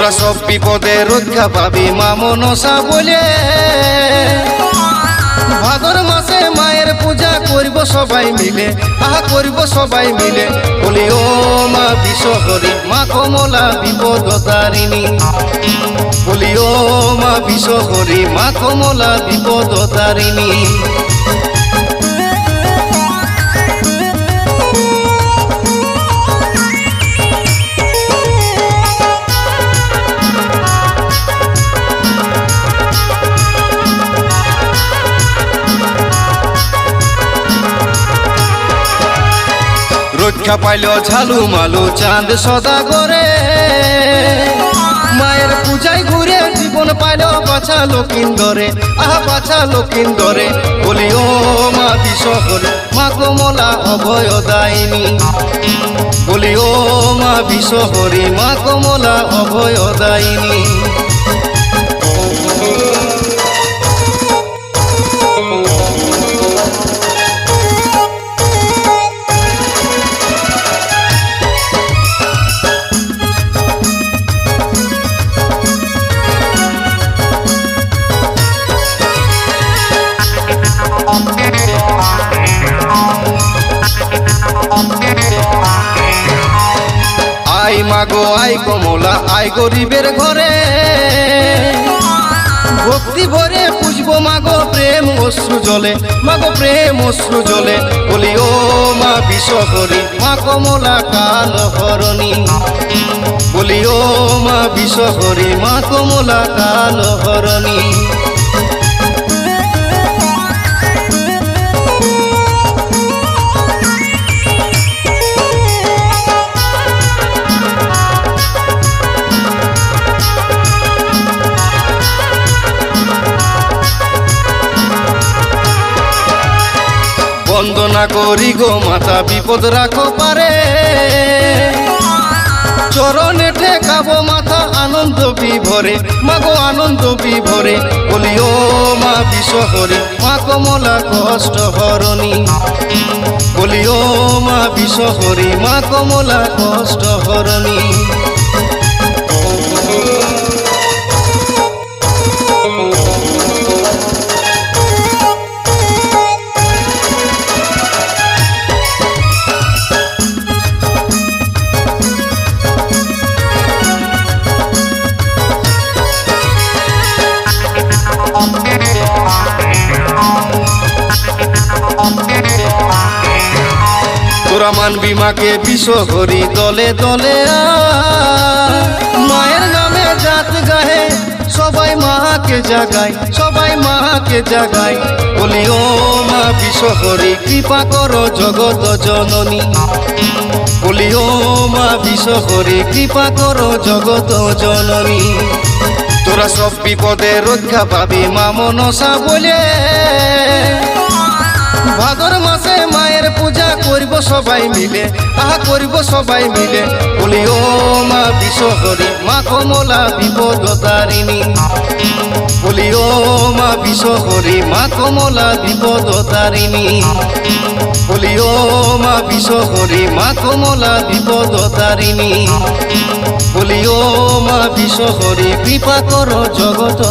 তোরা সব বিপদে রক্ষা পাবি মা মনসা বলে। ভাদর মাসে মায়ের পূজা করব সবাই মিলে, আহা করব সবাই মিলে। বলি ও মা বিশ্বহরি মা কমলা বিপদ তারিণী। বলি ও মা বিশ্বহরি মা কমলা বিপদ তারিণী। রক্ষা পাইল ঝালু মালু চাঁদ সদা করে। মায়ের পূজায় ঘুরে জীবন পাইল বাছা লক্ষিন্দরে, আহা বাছা লক্ষিন্দরে। বলি ও মা বিশ্বহরি মা কমলা অভয় দায়িনী। বলি ও মা বিশ্বহরি মা কমলা অভয় দায়িনী। আই মাগো আই কমলা আই গরিবের ঘরে। ভক্তি ভরে পুজবো মাগো প্রেম অশ্রু জলে, মাগো প্রেম অশ্রু জলে। বলি ও মা বিশ্বহরি মা কমলা কাল হরণী। বলি ও মা বিশ্বহরি মা কমলা কাল হরণী। বন্দনা করি গো মাতা বিপদ রাখো পারে। চরণে ঠেকাবো মাথা আনন্দ বিভরে, মাগো আনন্দ বিভরে। বলি ও মা বিশ্বহরি মা কমলা কষ্ট হরণী। বলি ও মা বিশ্বহরি মা কমলা কষ্ট হরণী। তোরা মানবি মাকে বিশ্বহরি দলে দলে। মায়ের নামে জাত গাহে সবাই মাকে জাগায়, সবাই মাকে জাগায়। বলি ও মা বিশ্বহরি কৃপা করো জগত জননী। বলি ও মা বিশ্বহরি কৃপা করো জগত জননী। তোরা সব বিপদে রক্ষা পাবি মা মনসা বলে। ভাদর মাসে মায়ের পূজা করব সবাই মিলে, আহা করব সবাই মিলে। বলি ও মা বিশ্বহরি মা কমলা বিপদ তারিণী। বলি ও মা বিশ্বহরি মা কমলা বিপদ তারিণী। বলি ও মা বিশ্বহরি মা কমলা বিপদ তারিণী। বলি ও মা বিশ্বহরি কৃপা করো জগত